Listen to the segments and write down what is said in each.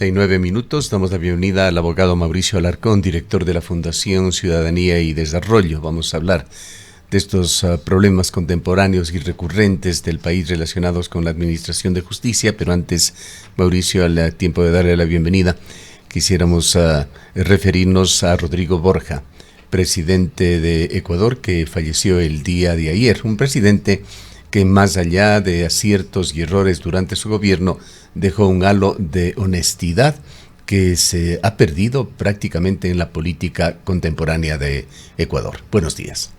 En 9 minutos damos la bienvenida al abogado Mauricio Alarcón, director de la Fundación Ciudadanía y Desarrollo. Vamos a hablar de estos problemas contemporáneos y recurrentes del país relacionados con la administración de justicia, pero antes, Mauricio, al tiempo de darle la bienvenida, quisiéramos referirnos a Rodrigo Borja, presidente de Ecuador, que falleció el día de ayer. Un presidente que, más allá de aciertos y errores durante su gobierno, dejó un halo de honestidad que se ha perdido prácticamente en la política contemporánea de Ecuador. Buenos días.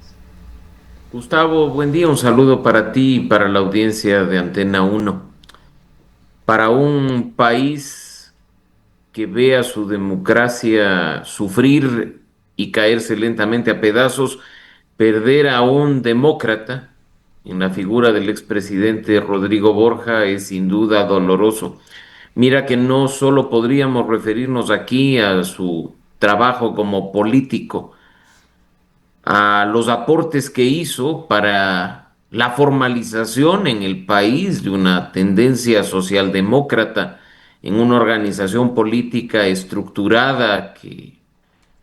Gustavo, buen día, un saludo para ti y para la audiencia de Antena Uno. Para un país que ve a su democracia sufrir y caerse lentamente a pedazos, perder a un demócrata en la figura del expresidente Rodrigo Borja es sin duda doloroso. Mira que no solo podríamos referirnos aquí a su trabajo como político, a los aportes que hizo para la formalización en el país de una tendencia socialdemócrata en una organización política estructurada que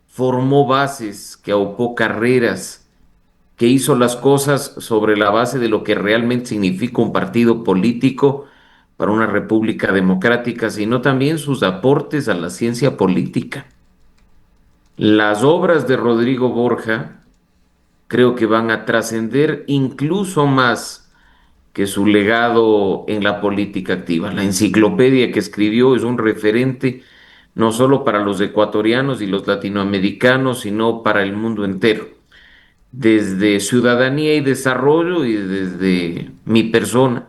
formó bases, que aupó carreras, que hizo las cosas sobre la base de lo que realmente significa un partido político para una república democrática, sino también sus aportes a la ciencia política. Las obras de Rodrigo Borja creo que van a trascender incluso más que su legado en la política activa. La enciclopedia que escribió es un referente no solo para los ecuatorianos y los latinoamericanos, sino para el mundo entero. Desde Ciudadanía y Desarrollo y desde mi persona,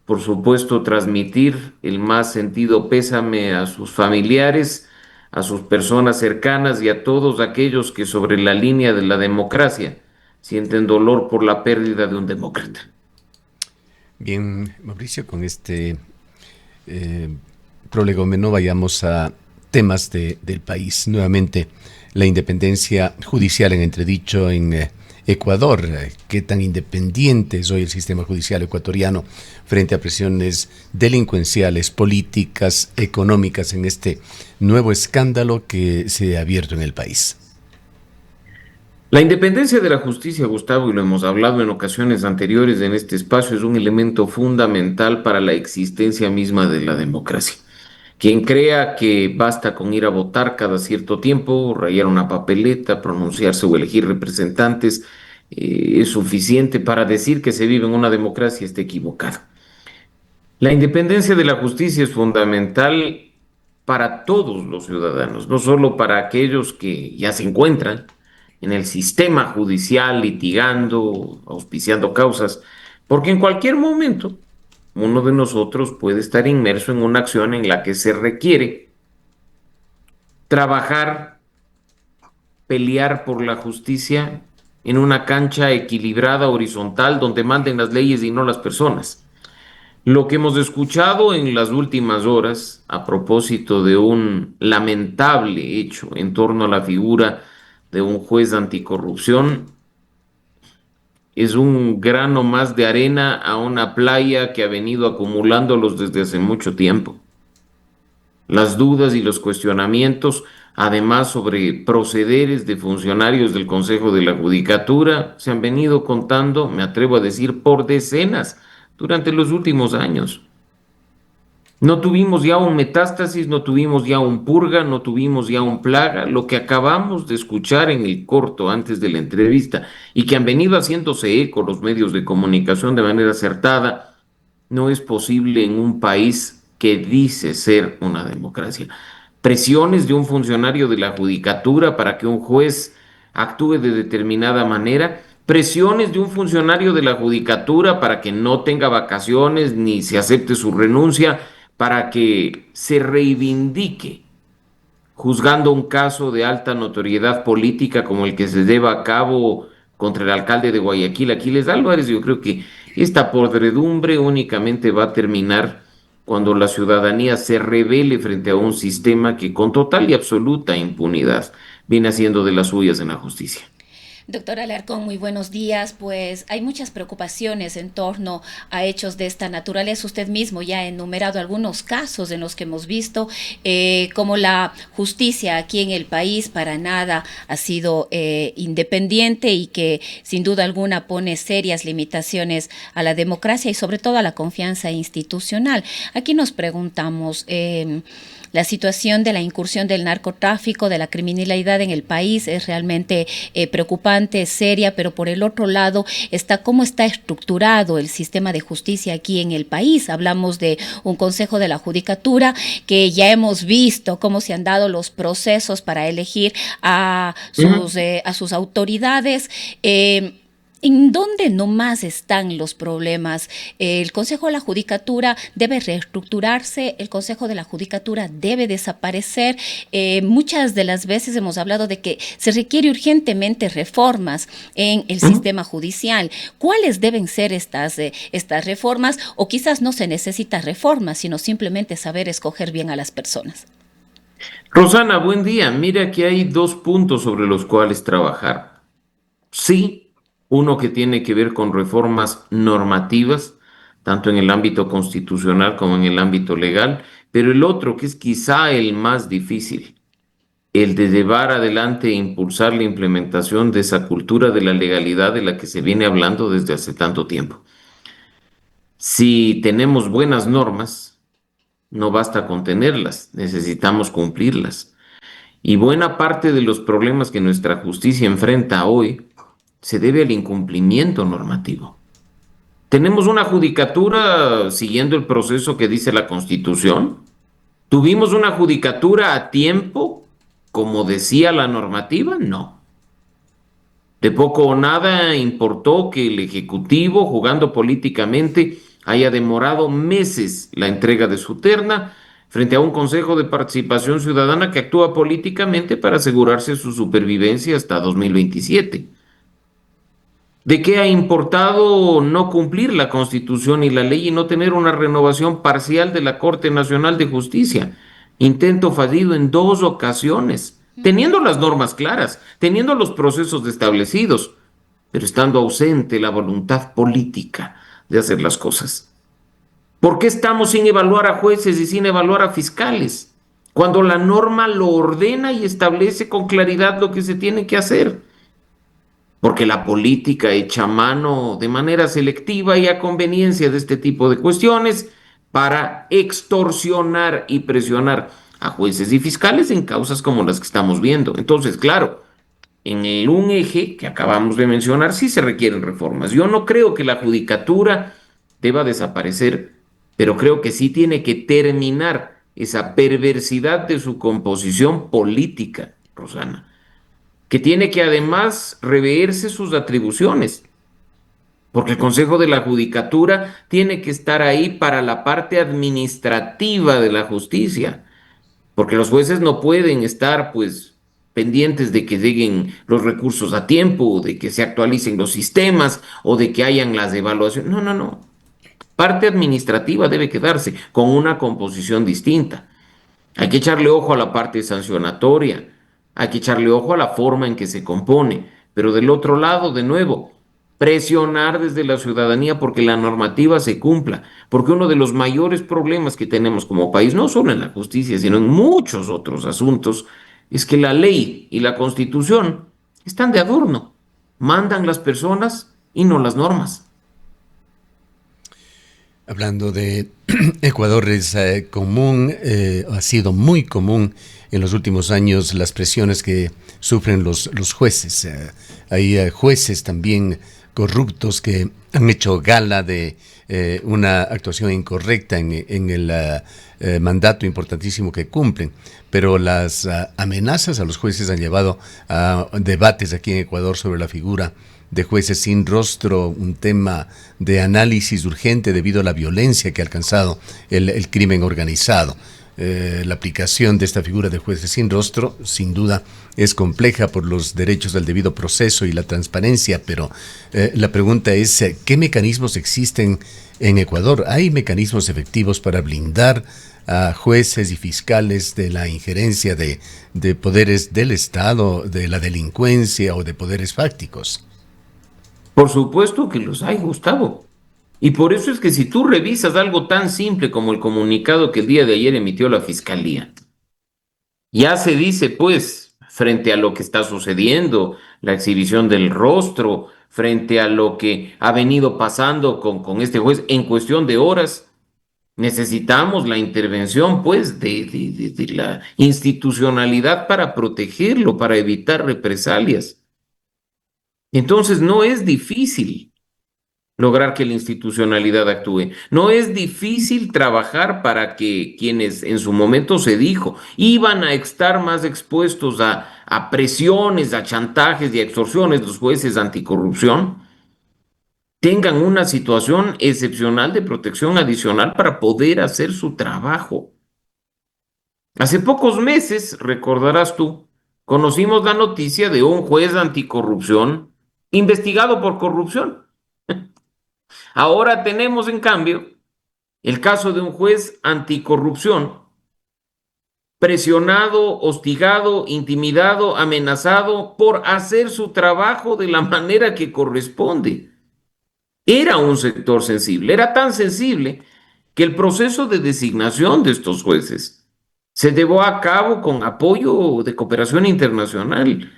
por supuesto, transmitir el más sentido pésame a sus familiares, a sus personas cercanas y a todos aquellos que sobre la línea de la democracia sienten dolor por la pérdida de un demócrata. Bien, Mauricio, con este eh, prolegómeno vayamos a temas del país. Nuevamente, la independencia judicial en entredicho en Ecuador. ¿Qué tan independiente es hoy el sistema judicial ecuatoriano frente a presiones delincuenciales, políticas, económicas en este nuevo escándalo que se ha abierto en el país? La independencia de la justicia, Gustavo, y lo hemos hablado en ocasiones anteriores en este espacio, es un elemento fundamental para la existencia misma de la democracia. Quien crea que basta con ir a votar cada cierto tiempo, rayar una papeleta, pronunciarse o elegir representantes, es suficiente para decir que se vive en una democracia, está equivocado. La independencia de la justicia es fundamental para todos los ciudadanos, no solo para aquellos que ya se encuentran en el sistema judicial litigando, auspiciando causas, porque en cualquier momento uno de nosotros puede estar inmerso en una acción en la que se requiere trabajar, pelear por la justicia en una cancha equilibrada, horizontal, donde manden las leyes y no las personas. Lo que hemos escuchado en las últimas horas a propósito de un lamentable hecho en torno a la figura de un juez anticorrupción es un grano más de arena a una playa que ha venido acumulándolos desde hace mucho tiempo. Las dudas y los cuestionamientos, además sobre procederes de funcionarios del Consejo de la Judicatura, se han venido contando, me atrevo a decir, por decenas durante los últimos años. No tuvimos ya un metástasis, no tuvimos ya un purga, no tuvimos ya un plaga. Lo que acabamos de escuchar en el corto antes de la entrevista y que han venido haciéndose eco los medios de comunicación de manera acertada, no es posible en un país que dice ser una democracia. Presiones de un funcionario de la judicatura para que un juez actúe de determinada manera, presiones de un funcionario de la judicatura para que no tenga vacaciones ni se acepte su renuncia, para que se reivindique juzgando un caso de alta notoriedad política como el que se lleva a cabo contra el alcalde de Guayaquil, Aquiles Álvarez. Yo creo que esta podredumbre únicamente va a terminar cuando la ciudadanía se rebele frente a un sistema que con total y absoluta impunidad viene haciendo de las suyas en la justicia. Doctor Alarcón, muy buenos días. Pues hay muchas preocupaciones en torno a hechos de esta naturaleza. Usted mismo ya ha enumerado algunos casos en los que hemos visto cómo la justicia aquí en el país para nada ha sido independiente y que sin duda alguna pone serias limitaciones a la democracia y sobre todo a la confianza institucional. Aquí nos preguntamos, la situación de la incursión del narcotráfico, de la criminalidad en el país es realmente preocupante, seria, pero por el otro lado está cómo está estructurado el sistema de justicia aquí en el país. Hablamos de un Consejo de la Judicatura que ya hemos visto cómo se han dado los procesos para elegir a sus autoridades. ¿En dónde nomás están los problemas? El Consejo de la Judicatura debe reestructurarse, el Consejo de la Judicatura debe desaparecer. Muchas de las veces hemos hablado de que se requiere urgentemente reformas en el sistema judicial. ¿Cuáles deben ser estas reformas? O quizás no se necesita reformas, sino simplemente saber escoger bien a las personas. Rosana, buen día. Mira que hay dos puntos sobre los cuales trabajar. Sí, uno que tiene que ver con reformas normativas, tanto en el ámbito constitucional como en el ámbito legal, pero el otro, que es quizá el más difícil, el de llevar adelante e impulsar la implementación de esa cultura de la legalidad de la que se viene hablando desde hace tanto tiempo. Si tenemos buenas normas, no basta con tenerlas, necesitamos cumplirlas. Y buena parte de los problemas que nuestra justicia enfrenta hoy se debe al incumplimiento normativo. ¿Tenemos una judicatura siguiendo el proceso que dice la Constitución? ¿Tuvimos una judicatura a tiempo, como decía la normativa? No. De poco o nada importó que el Ejecutivo, jugando políticamente, haya demorado meses la entrega de su terna frente a un Consejo de Participación Ciudadana que actúa políticamente para asegurarse su supervivencia hasta 2027. ¿De qué ha importado no cumplir la Constitución y la ley y no tener una renovación parcial de la Corte Nacional de Justicia? Intento fallido en 2 ocasiones, teniendo las normas claras, teniendo los procesos establecidos, pero estando ausente la voluntad política de hacer las cosas. ¿Por qué estamos sin evaluar a jueces y sin evaluar a fiscales, cuando la norma lo ordena y establece con claridad lo que se tiene que hacer? Porque la política echa mano de manera selectiva y a conveniencia de este tipo de cuestiones para extorsionar y presionar a jueces y fiscales en causas como las que estamos viendo. Entonces, claro, un eje que acabamos de mencionar sí se requieren reformas. Yo no creo que la judicatura deba desaparecer, pero creo que sí tiene que terminar esa perversidad de su composición política, Rosana, que tiene que además reverse sus atribuciones, porque el Consejo de la Judicatura tiene que estar ahí para la parte administrativa de la justicia, porque los jueces no pueden estar, pues, pendientes de que lleguen los recursos a tiempo, de que se actualicen los sistemas o de que hayan las evaluaciones. No, no, no. Parte administrativa debe quedarse con una composición distinta. Hay que echarle ojo a la parte sancionatoria, hay que echarle ojo a la forma en que se compone, pero del otro lado, de nuevo, presionar desde la ciudadanía porque la normativa se cumpla, porque uno de los mayores problemas que tenemos como país, no solo en la justicia, sino en muchos otros asuntos, es que la ley y la Constitución están de adorno, mandan las personas y no las normas. Hablando de Ecuador, es común, ha sido muy común en los últimos años las presiones que sufren los jueces. Hay jueces también corruptos que han hecho gala de una actuación incorrecta en el mandato importantísimo que cumplen. Pero las amenazas a los jueces han llevado a debates aquí en Ecuador sobre la figura de jueces sin rostro, un tema de análisis urgente debido a la violencia que ha alcanzado el crimen organizado. La aplicación de esta figura de jueces sin rostro, sin duda, es compleja por los derechos al debido proceso y la transparencia, pero la pregunta es, ¿qué mecanismos existen en Ecuador? ¿Hay mecanismos efectivos para blindar a jueces y fiscales de la injerencia de poderes del Estado, de la delincuencia o de poderes fácticos? Por supuesto que los hay, Gustavo. Y por eso es que si tú revisas algo tan simple como el comunicado que el día de ayer emitió la Fiscalía, ya se dice, pues, frente a lo que está sucediendo, la exhibición del rostro, frente a lo que ha venido pasando con este juez, en cuestión de horas, necesitamos la intervención, pues, de la institucionalidad para protegerlo, para evitar represalias. Entonces, no es difícil lograr que la institucionalidad actúe. No es difícil trabajar para que quienes en su momento se dijo iban a estar más expuestos a presiones, a chantajes y a extorsiones, los jueces anticorrupción, tengan una situación excepcional de protección adicional para poder hacer su trabajo. Hace pocos meses, recordarás tú, conocimos la noticia de un juez anticorrupción investigado por corrupción. Ahora tenemos, en cambio, el caso de un juez anticorrupción presionado, hostigado, intimidado, amenazado por hacer su trabajo de la manera que corresponde. Era un sector sensible, era tan sensible que el proceso de designación de estos jueces se llevó a cabo con apoyo de cooperación internacional.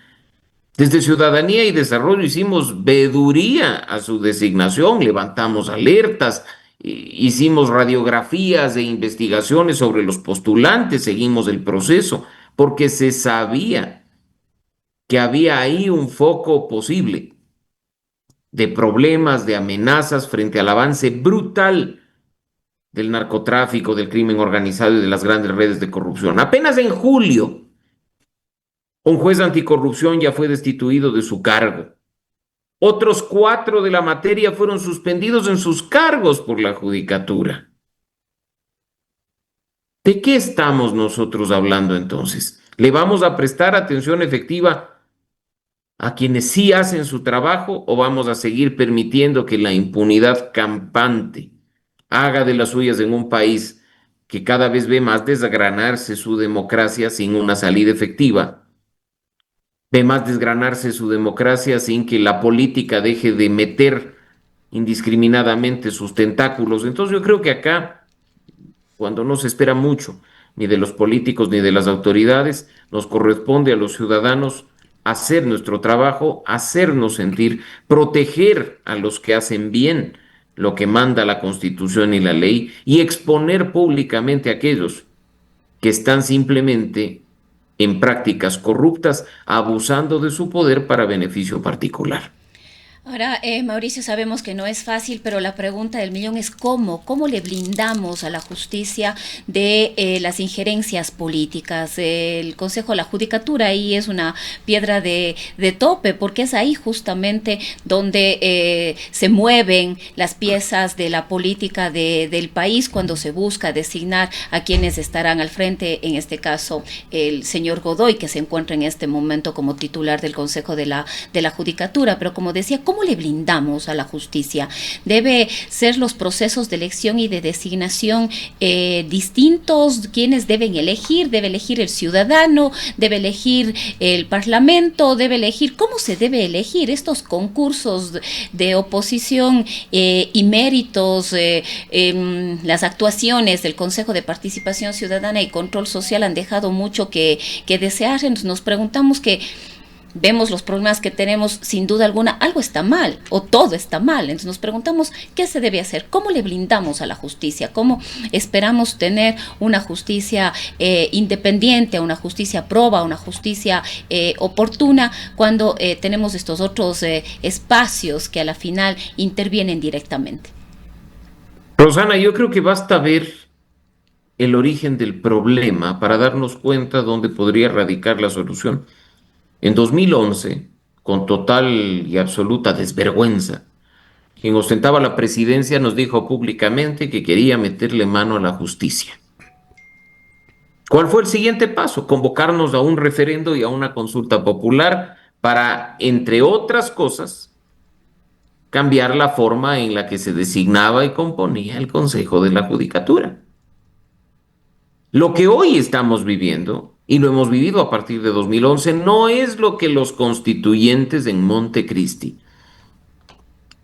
Desde Ciudadanía y Desarrollo hicimos veeduría a su designación, levantamos alertas, hicimos radiografías e investigaciones sobre los postulantes, seguimos el proceso, porque se sabía que había ahí un foco posible de problemas, de amenazas frente al avance brutal del narcotráfico, del crimen organizado y de las grandes redes de corrupción. Apenas en julio, un juez anticorrupción ya fue destituido de su cargo. Otros 4 de la materia fueron suspendidos en sus cargos por la judicatura. ¿De qué estamos nosotros hablando entonces? ¿Le vamos a prestar atención efectiva a quienes sí hacen su trabajo o vamos a seguir permitiendo que la impunidad campante haga de las suyas en un país que cada vez ve más desgranarse su democracia sin una salida efectiva? Ve más desgranarse su democracia sin que la política deje de meter indiscriminadamente sus tentáculos. Entonces yo creo que acá, cuando no se espera mucho, ni de los políticos ni de las autoridades, nos corresponde a los ciudadanos hacer nuestro trabajo, hacernos sentir, proteger a los que hacen bien lo que manda la Constitución y la ley y exponer públicamente a aquellos que están simplemente en prácticas corruptas, abusando de su poder para beneficio particular. Ahora, Mauricio, sabemos que no es fácil, pero la pregunta del millón es cómo le blindamos a la justicia de las injerencias políticas. El Consejo de la Judicatura ahí es una piedra de tope, porque es ahí justamente donde se mueven las piezas de la política del país cuando se busca designar a quienes estarán al frente, en este caso el señor Godoy, que se encuentra en este momento como titular del Consejo de la Judicatura. Pero como decía, ¿cómo le blindamos a la justicia? Debe ser los procesos de elección y de designación distintos. ¿Quiénes deben elegir? Debe elegir el ciudadano, debe elegir el parlamento, debe elegir. ¿Cómo se debe elegir estos concursos de oposición y méritos? Las actuaciones del Consejo de Participación Ciudadana y Control Social han dejado mucho que desear. Nos preguntamos que vemos los problemas que tenemos, sin duda alguna, algo está mal o todo está mal. Entonces nos preguntamos qué se debe hacer, cómo le blindamos a la justicia, cómo esperamos tener una justicia independiente, una justicia proba, una justicia oportuna, cuando tenemos estos otros espacios que a la final intervienen directamente. Rosana, yo creo que basta ver el origen del problema para darnos cuenta dónde podría radicar la solución. En 2011, con total y absoluta desvergüenza, quien ostentaba la presidencia nos dijo públicamente que quería meterle mano a la justicia. ¿Cuál fue el siguiente paso? Convocarnos a un referendo y a una consulta popular para, entre otras cosas, cambiar la forma en la que se designaba y componía el Consejo de la Judicatura. Lo que hoy estamos viviendo, y lo hemos vivido a partir de 2011, no es lo que los constituyentes en Montecristi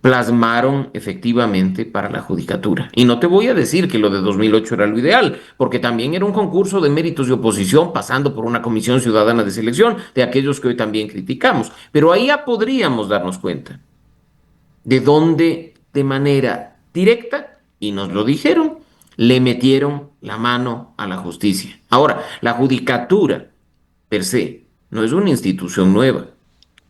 plasmaron efectivamente para la judicatura. Y no te voy a decir que lo de 2008 era lo ideal, porque también era un concurso de méritos de oposición pasando por una comisión ciudadana de selección de aquellos que hoy también criticamos. Pero ahí ya podríamos darnos cuenta de dónde de manera directa, y nos lo dijeron, le metieron la mano a la justicia. Ahora, la judicatura per se no es una institución nueva.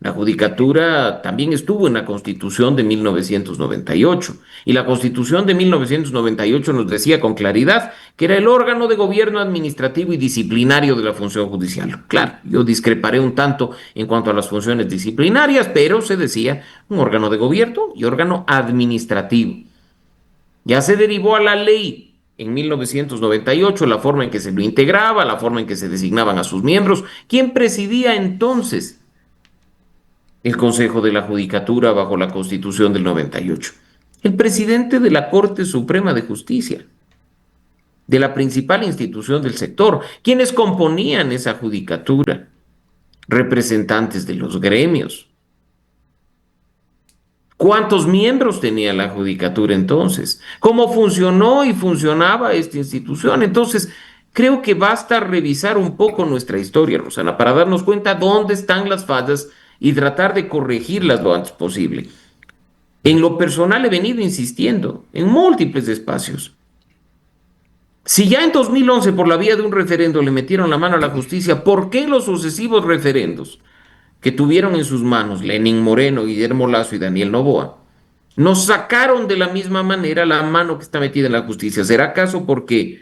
La judicatura también estuvo en la Constitución de 1998 y la Constitución de 1998 nos decía con claridad que era el órgano de gobierno administrativo y disciplinario de la función judicial. Claro, yo discreparé un tanto en cuanto a las funciones disciplinarias, pero se decía un órgano de gobierno y órgano administrativo. Ya se derivó a la ley en 1998 la forma en que se lo integraba, la forma en que se designaban a sus miembros. ¿Quién presidía entonces el Consejo de la Judicatura bajo la Constitución del 98? El presidente de la Corte Suprema de Justicia, de la principal institución del sector. ¿Quiénes componían esa judicatura? Representantes de los gremios. ¿Cuántos miembros tenía la judicatura entonces? ¿Cómo funcionó y funcionaba esta institución? Entonces, creo que basta revisar un poco nuestra historia, Rosana, para darnos cuenta dónde están las fallas y tratar de corregirlas lo antes posible. En lo personal he venido insistiendo en múltiples espacios. Si ya en 2011 por la vía de un referendo le metieron la mano a la justicia, ¿por qué en los sucesivos referendos que tuvieron en sus manos Lenín Moreno, Guillermo Lasso y Daniel Noboa nos sacaron de la misma manera la mano que está metida en la justicia? ¿Será acaso porque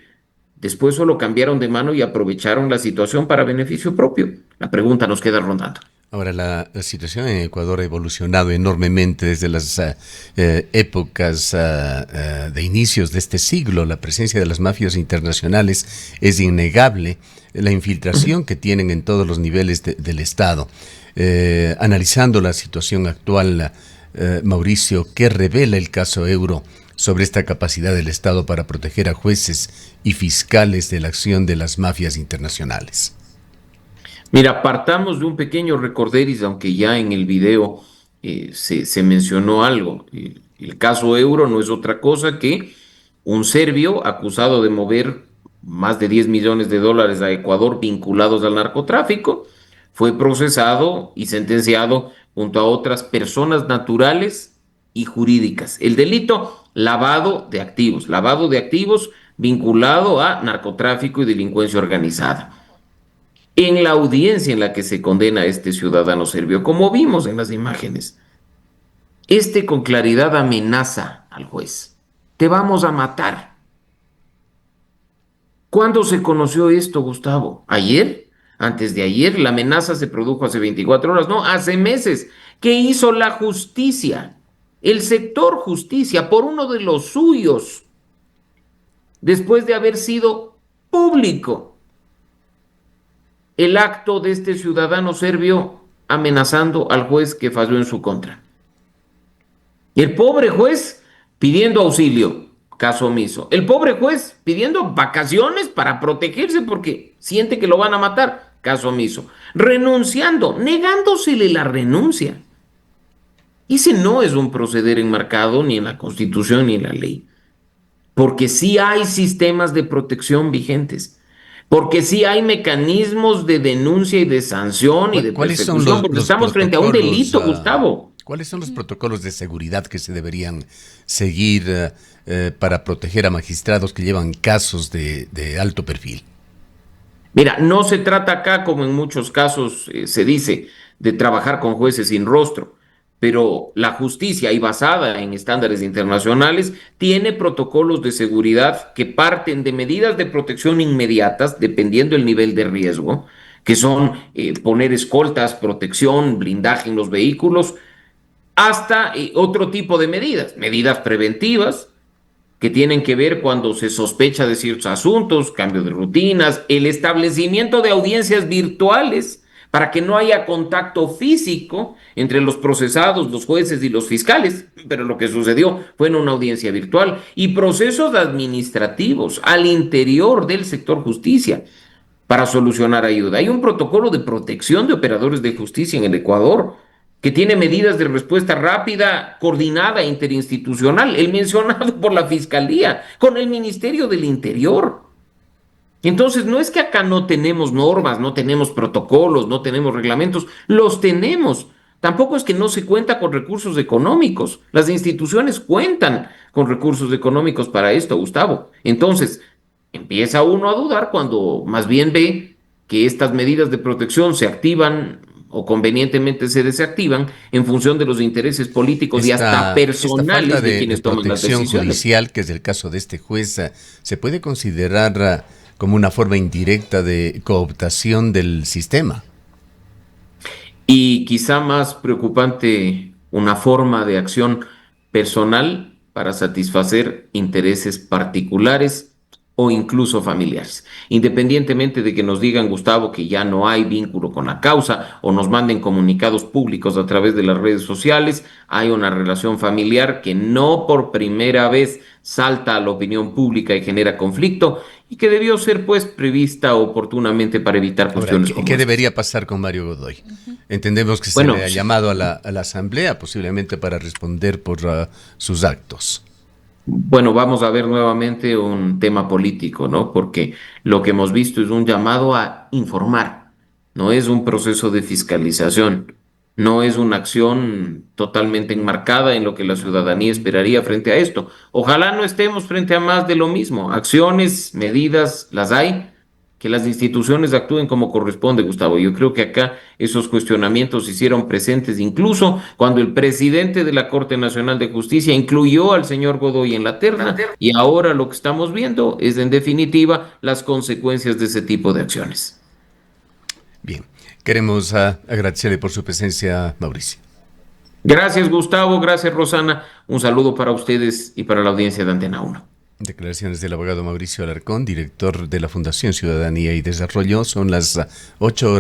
después solo cambiaron de mano y aprovecharon la situación para beneficio propio? La pregunta nos queda rondando. Ahora, la situación en Ecuador ha evolucionado enormemente desde las épocas de inicios de este siglo. La presencia de las mafias internacionales es innegable. La infiltración que tienen en todos los niveles del Estado. Analizando la situación actual, Mauricio, ¿qué revela el caso Euro sobre esta capacidad del Estado para proteger a jueces y fiscales de la acción de las mafias internacionales? Mira, partamos de un pequeño recorderis, aunque ya en el video se mencionó algo. El caso Euro no es otra cosa que un serbio acusado de mover más de 10 millones de dólares a Ecuador vinculados al narcotráfico, fue procesado y sentenciado junto a otras personas naturales y jurídicas. El delito, lavado de activos vinculado a narcotráfico y delincuencia organizada. En la audiencia en la que se condena a este ciudadano serbio, como vimos en las imágenes, con claridad amenaza al juez. Te vamos a matar. ¿Cuándo se conoció esto, Gustavo? ¿Ayer? ¿Antes de ayer? La amenaza se produjo hace 24 horas. No, hace meses. ¿Qué hizo la justicia? El sector justicia, por uno de los suyos, después de haber sido público el acto de este ciudadano serbio amenazando al juez que falló en su contra. El pobre juez pidiendo auxilio, caso omiso. El pobre juez pidiendo vacaciones para protegerse porque siente que lo van a matar, caso omiso. Renunciando, negándosele la renuncia. Ese no es un proceder enmarcado ni en la Constitución ni en la ley. Porque sí hay sistemas de protección vigentes. Porque sí hay mecanismos de denuncia y de sanción y de persecución, porque estamos frente a un delito, Gustavo. ¿Cuáles son los protocolos de seguridad que se deberían seguir para proteger a magistrados que llevan casos de alto perfil? Mira, no se trata acá, como en muchos casos se dice, de trabajar con jueces sin rostro, pero la justicia, y basada en estándares internacionales, tiene protocolos de seguridad que parten de medidas de protección inmediatas, dependiendo del nivel de riesgo, que son poner escoltas, protección, blindaje en los vehículos, hasta otro tipo de medidas preventivas, que tienen que ver cuando se sospecha de ciertos asuntos, cambio de rutinas, el establecimiento de audiencias virtuales para que no haya contacto físico entre los procesados, los jueces y los fiscales, pero lo que sucedió fue en una audiencia virtual, y procesos administrativos al interior del sector justicia para solucionar ayuda. Hay un protocolo de protección de operadores de justicia en el Ecuador que tiene medidas de respuesta rápida, coordinada e interinstitucional, el mencionado por la Fiscalía, con el Ministerio del Interior. Entonces, no es que acá no tenemos normas, no tenemos protocolos, no tenemos reglamentos, los tenemos. Tampoco es que no se cuenta con recursos económicos. Las instituciones cuentan con recursos económicos para esto, Gustavo. Entonces, empieza uno a dudar cuando más bien ve que estas medidas de protección se activan o convenientemente se desactivan en función de los intereses políticos y hasta personales falta de quienes toman las protección decisiones. judicial, que es el caso de este juez, ¿se puede considerar como una forma indirecta de cooptación del sistema? Y quizá más preocupante, una forma de acción personal para satisfacer intereses particulares o incluso familiares. Independientemente de que nos digan, Gustavo, que ya no hay vínculo con la causa o nos manden comunicados públicos a través de las redes sociales, hay una relación familiar que no por primera vez salta a la opinión pública y genera conflicto y que debió ser pues prevista oportunamente para evitar cuestiones como ¿qué estas. debería pasar con Mario Godoy? Entendemos que se le ha llamado a la asamblea posiblemente para responder por sus actos. Bueno, vamos a ver nuevamente un tema político, ¿no? Porque lo que hemos visto es un llamado a informar, no es un proceso de fiscalización, no es una acción totalmente enmarcada en lo que la ciudadanía esperaría frente a esto. Ojalá no estemos frente a más de lo mismo. Acciones, medidas, las hay, que las instituciones actúen como corresponde, Gustavo. Yo creo que acá esos cuestionamientos se hicieron presentes incluso cuando el presidente de la Corte Nacional de Justicia incluyó al señor Godoy en la terna, y ahora lo que estamos viendo es en definitiva las consecuencias de ese tipo de acciones. Bien, queremos agradecerle por su presencia, Mauricio. Gracias, Gustavo, gracias, Rosana. Un saludo para ustedes y para la audiencia de Antena 1. Declaraciones del abogado Mauricio Alarcón, director de la Fundación Ciudadanía y Desarrollo. Son las 8 horas.